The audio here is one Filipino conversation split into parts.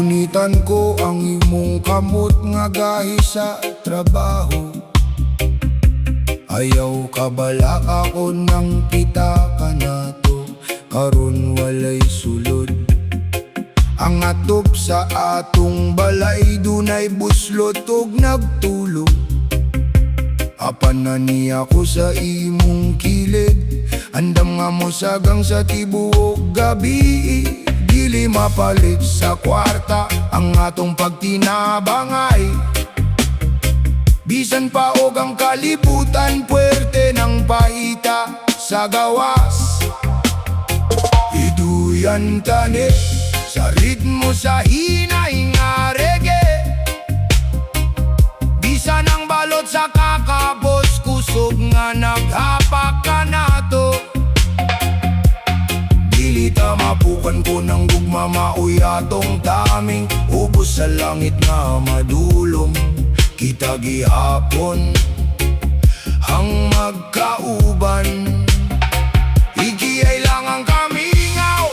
Gunitan ko ang imong kamot nga gahi sa trabaho. Ayaw kabala ako nang kita ka nato, karon walay sulod. Ang atop sa atong balay dunay buslot ug nagtulog. Apan na niya ko sa imong kilid, andam nga mo sagang sa tibuok gabi. Dili mapalit sa kwarta ang atong pagtinabangay. Bisan pa og ang kalibutan, puwerte ng pahita sa gawas. Iduyan tani sa ritmo sa hinay nga reggae. Bisan ang balot sa kakabos, kusog nga naghapak ka nato. Dili ta mapukan ko ng gugma, maoy atong taming ubos sa langit nga madulom. Kita gihapon ang magkauban, igiyay lang ang kamingaw,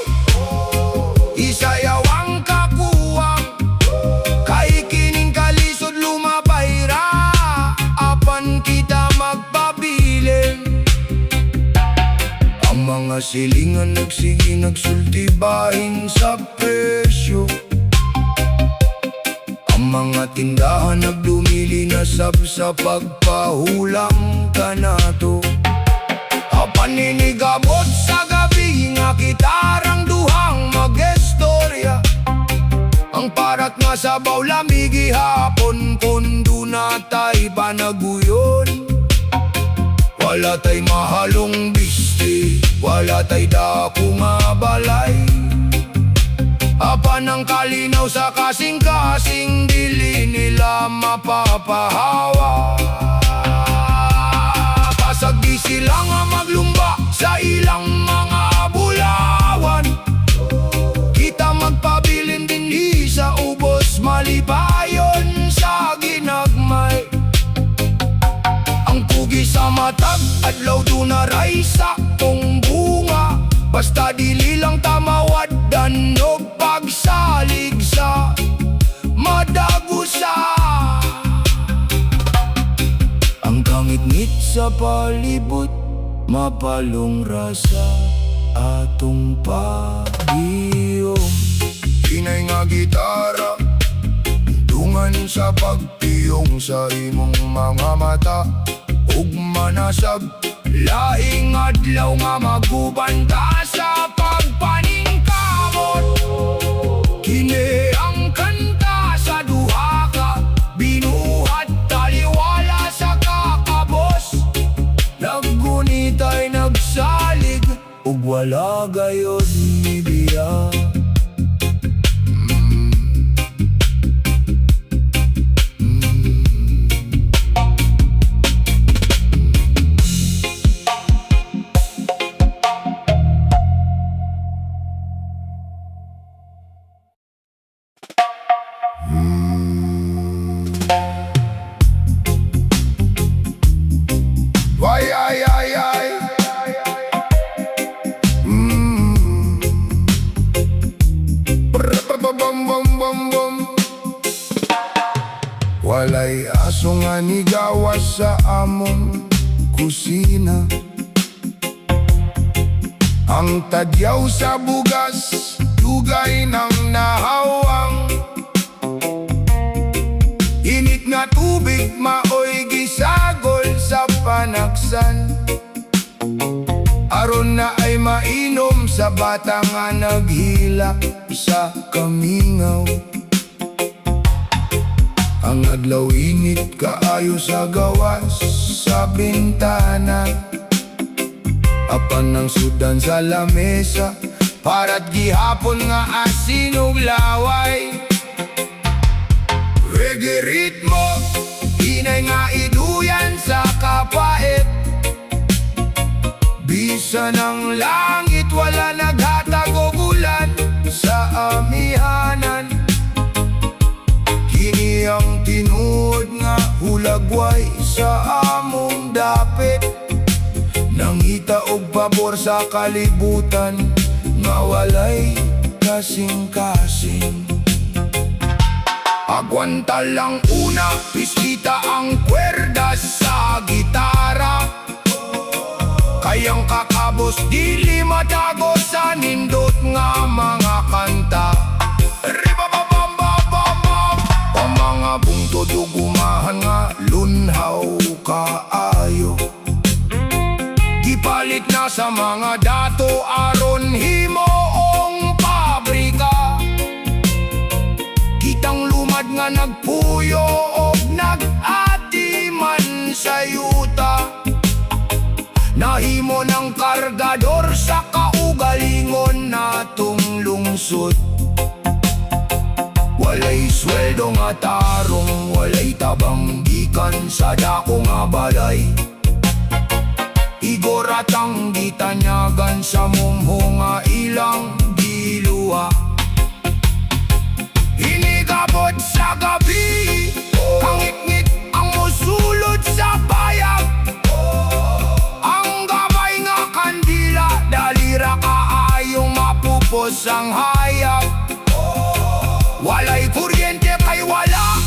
isayaw ang kakuwang. Kay kining kalisod lumabay ra, apan kita magpabilin. Ang mga silingan nagsigi nagsulti bahin sa presyo. Ang mga tindahan nagdumili na sab sa pagpahulang ka nato. Paninigabot sa gabi nga kitarang duhang mag-estorya. Ang parat nga sabaw lamigi hapon, kondo na tay panaguyon. Wala tay mahalong biste, wala tay dako nga balay. Apan ang kalinaw sa kasing-kasing, dili nila mapapahawa. Pasag di sila nga maglumba sa ilang mga bulawan. Kita magpabilin dinhi sa ubos, malipayon sa ginagmay. Ang pugi sa matag, adlaw dunaray sa tong bunga. Basta dili lang tamawad danog pagsalig sa madagusa. Ang kangit-ngit sa palibot, mapalong rasa atong pagiyom. Hinay nga gitara, dungan sa pagtiyong sa imong mga mata. Ug manasab, laing adlaw nga magubanta sa pagpaningkamot. Kini ang kanta sa duha ka binuhat, taliwala sa kakabos. Naggunitay nagsalig, ug wala gayod ni biya. Walay aso nga nigawas sa among kusina. Ang tadyaw sa bugas, dugay ng nahawang. Init nga tubig, maoy gisagol sa panaksan. Aron na ay mainom sa bata nga naghila sa kamingaw. Ang adlaw init kaayo sa gawas sa bintana. Apan ng sudan sa lamesa, parat gihapon nga asin ug laway. Reggae ritmo, hinay nga iduyan sa kapait. Bisa ng langit, wala naghatag og ulan sa amihanan. Kini ang tinuod nga hulagway sa among dapit. Nangita og pabor sa kalibutan, nga walay kasing-kasing. Agwanta lang una, piskita ang kwerdas sa gitara. Kayang kakabos, dili matagos sa nindot nga mga kanta. Ribababambabambam, o mga bungtod o gumahan nga lunhaw kaayo. Gipalit na sa mga dato aron himoong pabrika. Kitang lumad nga nagpuyo o nag-ati man sa yuta. Nahimo ng kargador sa kaugalingon natong lungsod. Walay sweldo nga tarong, walay tabang gikan sa dako nga balay. Igoratang gitanyagan sa mumho nga ilang giluwa. Hinigabot sa gabi, ang ngit-ngit ang musulod sa bayag. Ang gamay nga kandila, dalira kaayong mapupos ang hayag. Walay kuryente kay wala,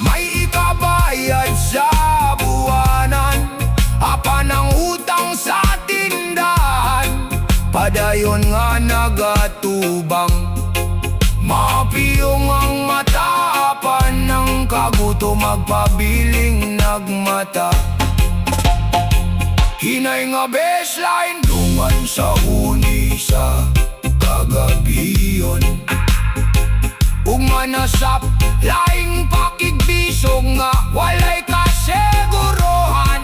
may ikabayad sa buwanan. Apan ang utang sa tindahan, padayon nga nagatubang. Mapiyong ang mata, apan ng kaguto magpabiling nagmata. Hinay nga baseline, dungan sa huni sa kagabiyon. Ug manasap, laing pakigbisog nga walay kasegurohan.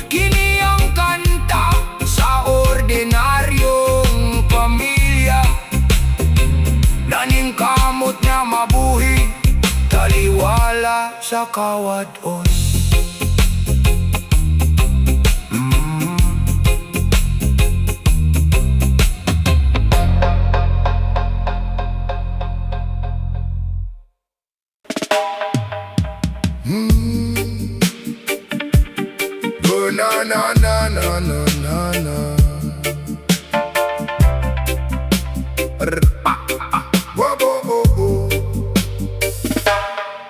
Kini ang kanta sa ordinaryong pamilya. Naning kamot nga mabuhi, taliwala sa kawat-os. Na na na na na na na.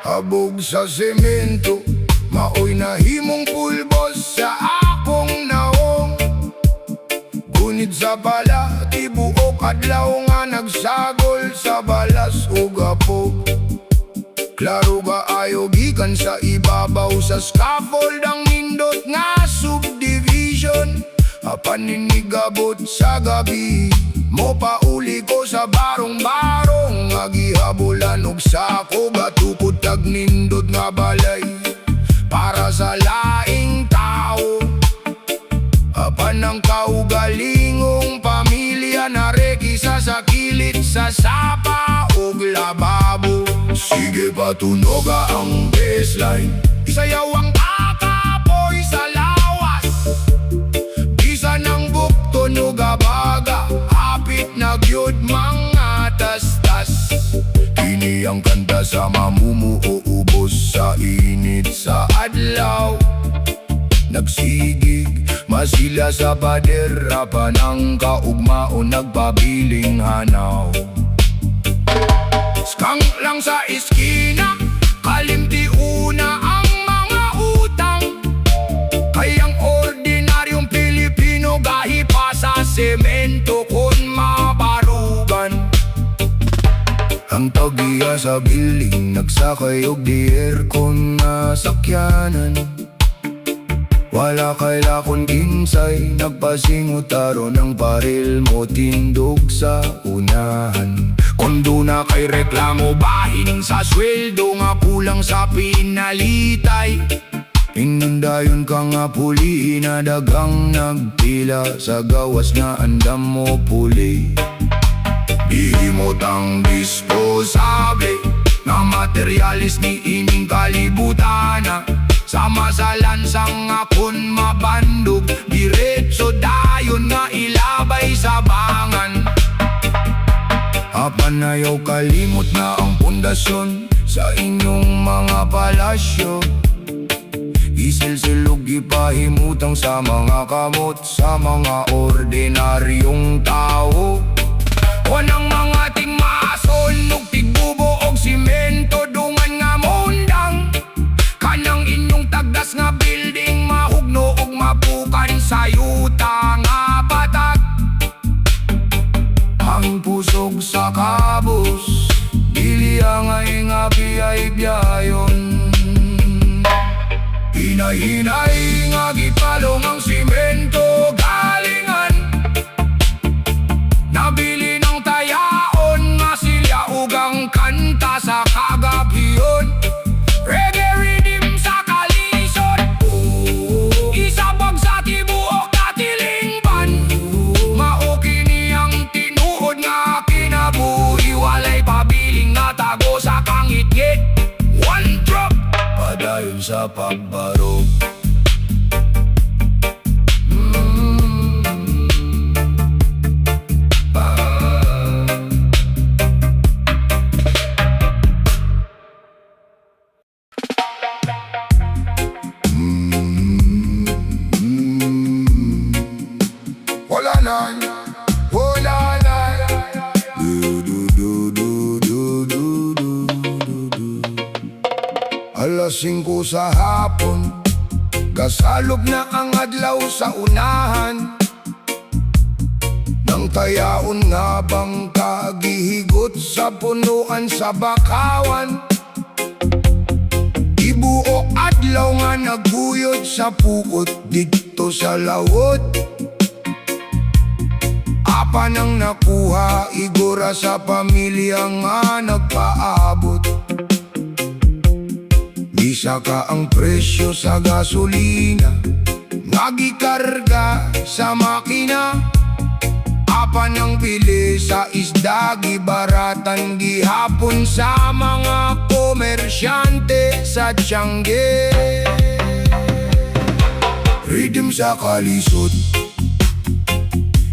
Habog sa semento, maoy nahimong pulbos sa akong naong. Gunit sa bala, tibuok adlaw nga nagsagol sa balas o gapog. Klaro ga ayo gikan sa ibabaw sa scaffold ang nindot nga subdivision. Apan ninigabot sa gabi, mo pauli ko sa barong-barong. Nga gihabulan og sako gatukod tag nindot nga balay para sa laing tao. Apan ang kaugalingong pamilya narekisa sa kilit sa sapa og lababo. Sige patunoga ang baseline, isayaw ang kakapoy sa lawas. Bisa ng bukto no gabaga, hapit na gyud mga tastas. Kini ang kanta sa mamumuo ubos sa init sa adlaw. Nagsigig, masila sa pader, apan ang kaugmao nagpabiling hanaw. Skang lang sa iskina, kalimti una ang mga utang. Kayang ordinaryong Pilipino gahi pa sa semento kun mabarugan. Ang tagiya sa building, nagsakay og di aircon na sakyanan. Wala kay lakon kinsay, nagpasingutaro ng baril mo tindog sa unahan. Kondo na kay reklamo, bahin sa sweldo nga pulang sa pinalitay. Inundayon ka nga puli, na dagang nagpila sa gawas nga andam mo puli. Ihimot ang disposable nga materialis ni ining kalibutana. Sama sa lansang akon mabandog, diretso dayon nga ilabay sa bangan. Apan ayaw kalimot na ang pundasyon sa inyong mga palasyo. Isilsilog ipahimutang sa mga kamot, sa mga ordinaryong tao. Wanang mga tingmason, ug tigbubo og simen langay nga biyay-biyayon. Hinay-hinay nga gipalong ang simento galingan, nabili ng tayaon nga silya ugang kanta sa kagabiyon. Reggae rhythm sa kalisod, isabag sa tibuok katilingban. Maoki niyang tinuod nga kinabuhi, walay pabiling nga tago sa kangit-ngit. One drop padayon sa pagbarog. Wala na, wala na. Alas 5 sa hapon, kasalog na ang adlaw sa unahan. Nang tayaon nga bang kagihigot sa punuan sa bakawan. Ibuo adlaw nga nagbuyod sa pukot dito sa lawot. Apan ang nakuha igura sa pamilya nga nagpaabot. Bisa ka ang presyo sa gasolina, nagikarga sa makina. Apan ang bili sa isda, gibaratan gihapon sa mga komersyante sa Tiangge. Rhythm sa kalisod,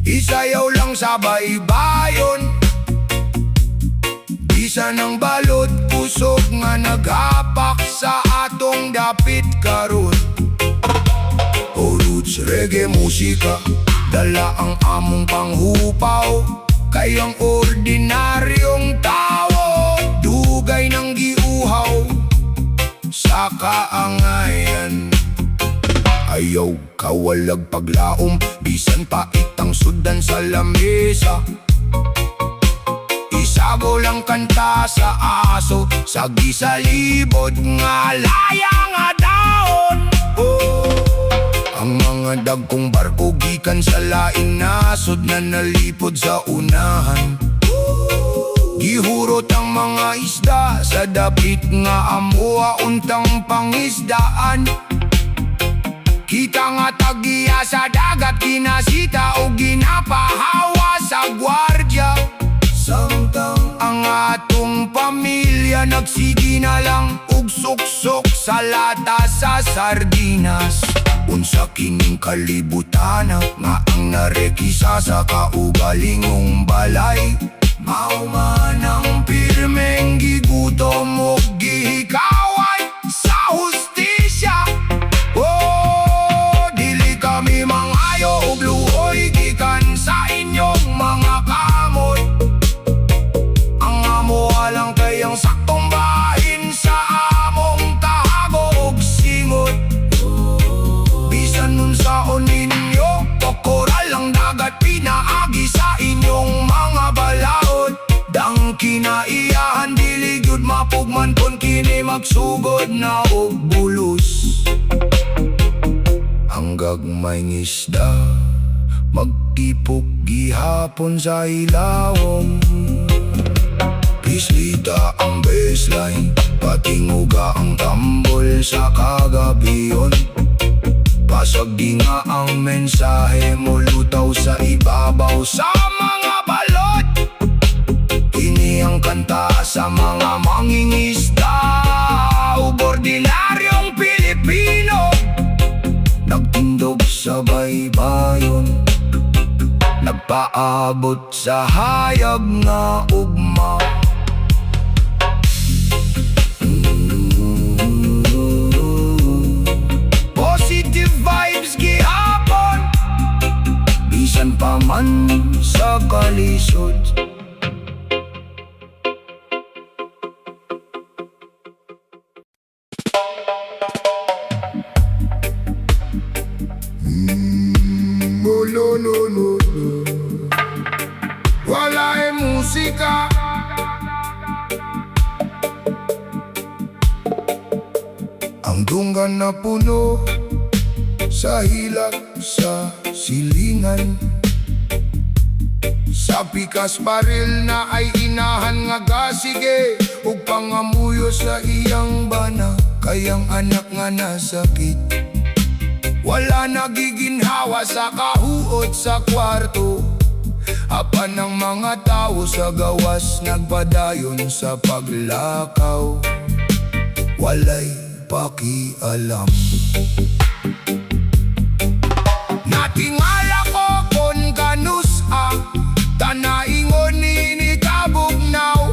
isayaw lang sa baybayon. Bisa ng balot, pusok nga naghapak sa atong dapit karon. O roots reggae musika, dala ang among panghupaw. Kayang ordinaryong tao, dugay ng giuhaw sa kaangayan. Ayaw kawalag paglaom, bisan pa itang sudan sa lamesa. Isago lang kanta sa aso, sagi sa libod nga laya nga daon. Oh, ang mga dagkong barko gikan sa lain nasod na nalipod sa unahan. Gihurot ang mga isda sa dapit nga amuha untang pangisdaan. Kita nga tagiya sa dagat, kinasita o ginapahawa sa gwardya. Samtang ang atong pamilya nagsigi na lang ug suksok sa lata sa sardinas. Unsa kining kalibutan nga ang narekisa sa kaugalingong balay. Mauman ang pirmeng gigutom o gihikawan sa hustisya. Oh, dili kami mangayo ug luoy gikan sa inyong mga kamot. Walang kayang saktong bahin sa among tahago ug singot. Bisan nun saon ninyo, kokoral ang dagat pinaagi sa inyong mga balaod. Dang kinaiyahan dili gyud mapugman kon kini magsugod na og bulos. Ang gagmay ngisda magtipok gihapon sa ilawom. Bislita ang baseline, patinguga ang tambol sa kagabiyon. Pasag di nga ang mensahe mo lutaw sa ibabaw sa mga balot. Ini ang kanta sa mga mangingisda ug ordinaryong Pilipino. Nagtindog sa baybayon, nagpaabot sa hayag nga ugma. Positive vibes gihapon, bisan pa man sa kalisod. No, no, no, no. Walay musika, Ang dunggan na puno sa hilak sa silingan, sa pikas baril na ay inahan nga gasige, ug pangamuyo sa iyang bana, kayang anak nga nasakit. Wala nagiginhawa sa kahuot sa kwarto, apan ang mga tao sa gawas nagpadayon sa paglakaw. Walay pakialam. Natingala ko kon kanusa, tanaingon ni kabugnaw,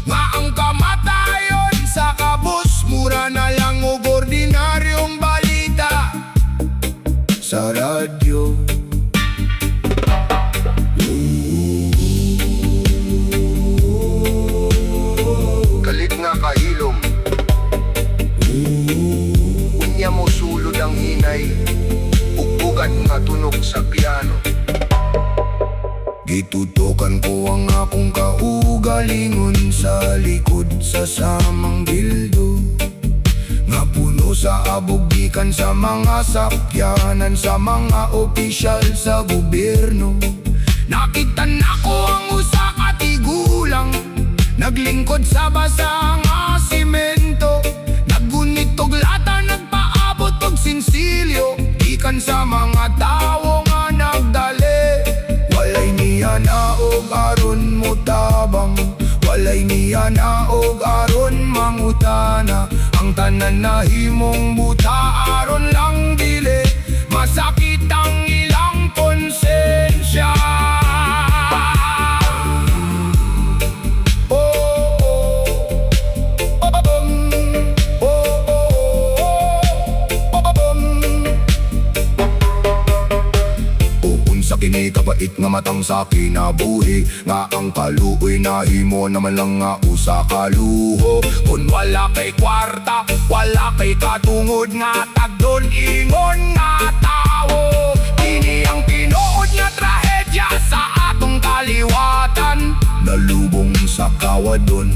nga ang kamatayon sa kabus mura na lang og ordinaryong balita sa radyo. Kalit nga kahilom, unya mo sulod ang hinay, ugbugan nga tunog sa piano. Gitutukan ko ang akong kaugalingon sa likod sa samang bildo, nga puno sa abugikan sa mga sakyanan, sa mga opisyal sa gobyerno. Nakitan ako ang usa ka tigulang, naglingkod sa basang asimento, naggunit og lata, nagpaabot og sinsilyo, ikan sa mga tawo nga nagdali. Walay niya na og aron mo tabang, walay niya na og aron mangutana, ang tanan na himong buta aron lang dili masakit ang ilang konsensya. Kini kabait nga matang sa kinabuhi, nga ang kaluoy na himo naman lang nga usa ka luho. Kung wala kay kwarta, wala kay katungod, nga tagdon ingon nga tawo. Kini ang tinuod nga trahedya sa atong kaliwatan, nalubong sa kawadon,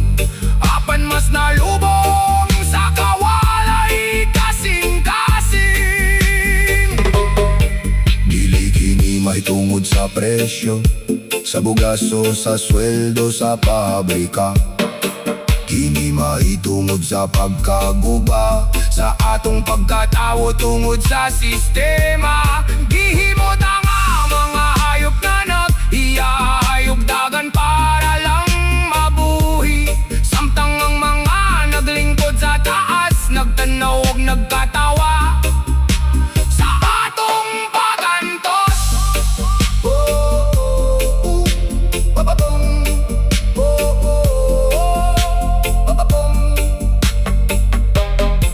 apan mas nalubong sa kawalay kasing-kasing. May tungod sa presyo, sa bugaso, sa sweldo sa pabrika. Kini may tungod sa pagkaguba, sa atong pagkatawo tungod sa sistema. Gihimot ang mga hayop na nag-iyahayop dagan para lang mabuhi, samtang ang mga naglingkod sa taas nagtanaw og nagkatawa sa atong pagantos.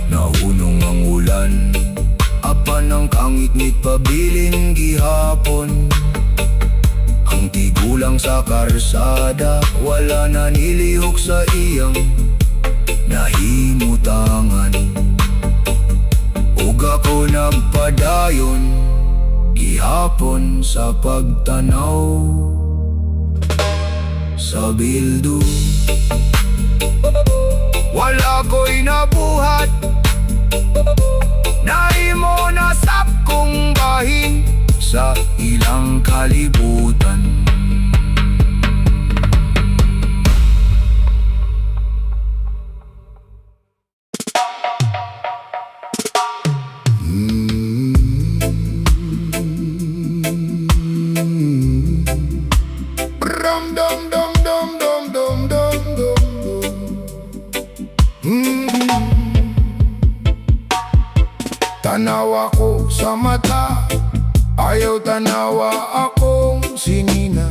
Nahunong ang ulan, apan ang kangit-ngit pabilin gihapon. Ang tigulang sa karsada, wala na nilihok sa iyang nahimutangan. Ug ako nagpadayon gihapon sa pagtanaw sa bildo. Wala ko'y nabuhat, nahimo na sap kong bahin sa ilang kalibutan. Tanawa ko sa mata, ayaw tanawa akong sinina.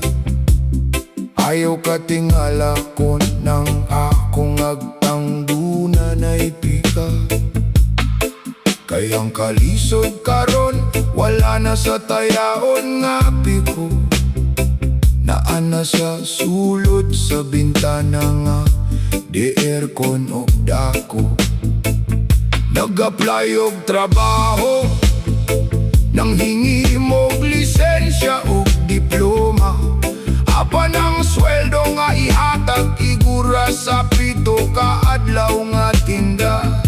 Ayaw katingala ko nang akong agtangdunan ay pika. Kayang kalisod karon, wala na sa tayaon nga piko. Naana sa sulod sa bintana nga di aircon o dako. Nag-apply og trabaho, nang hingi mog lisensya o diploma, apan ang sweldo nga ihatag igura sa pito ka adlaw nga tinda.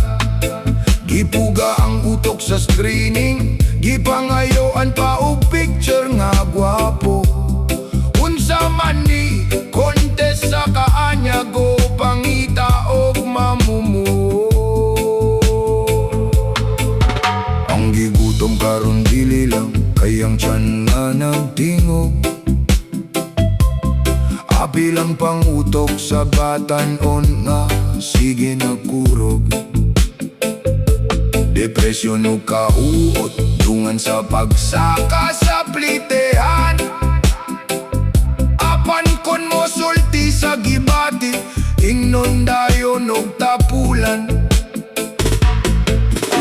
Gipuga ang utok sa screening, gipangayoan pa og picture nga gwapo. Unsa man ni contest sa kaanya, go pangita og mamumuo. Ang gigutom karon dili lang kayang tiyan nga nagtingog. Abi lang pang utok sa batanon nga sige nagkurog. Depresyon o kauot, dungan sa pagsaka sa plitehan. Apan kon mo sulti sa gibati, ingnon dayon og tapulan.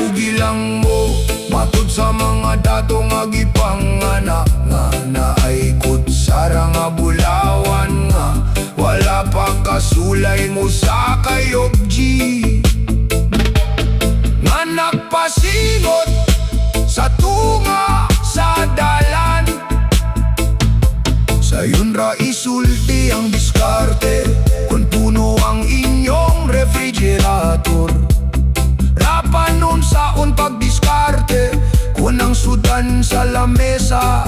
Ugi lang mo matud sa mga dato nga gipangana, nga naaikot sara nga bulawan nga wala pa kasulay mo sa kayog G. Nga nagpasingot sa tunga sa dalan, sayon ra isulti ang diskarte kung puno ang inyong refrigerator. Rapan nun saon pagdiskarte kung ang sudan sa lamesa,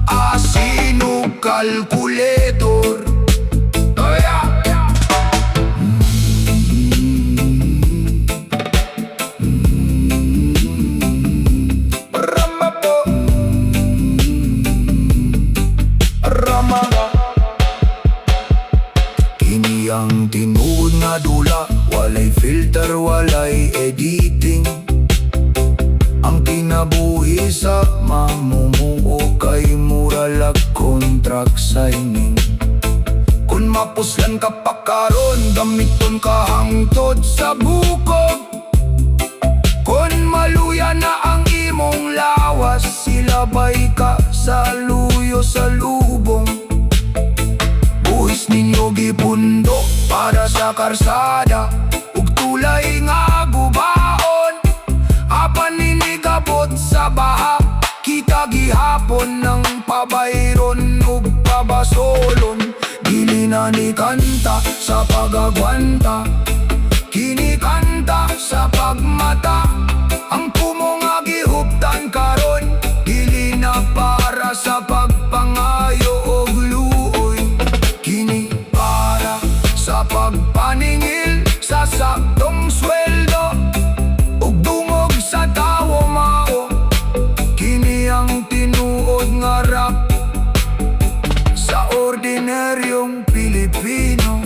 asino kalkulator. Oh yeah. Kini ang tinuod nga dula, walay filter, walay editing. Ang kinabuhi sa mamumuo kay muralag contract signing. Kung mapuslan ka pa karon, gamiton ka hangtod sa bukog. Kung maluya na ang imong lawas, silabay ka sa luyo sa lubong. Buhis ninyo gipundo para sa karsada, ug tulay nga gubaon. Apan ninigabot sa baha, kita gihapon ng pabayron ug pabasolon. Dili na ni kanta sa pagagwanta, kinikanta sa pagmata. Ang kumo nga gihuptan karon, dili na para sa pagpangayo og luoy. Kini para sa pagpaningil sa saktong sweldo ug dungog sa tawo mao. Kini ang tinuod nga rap sa ordinaryong Pilipino.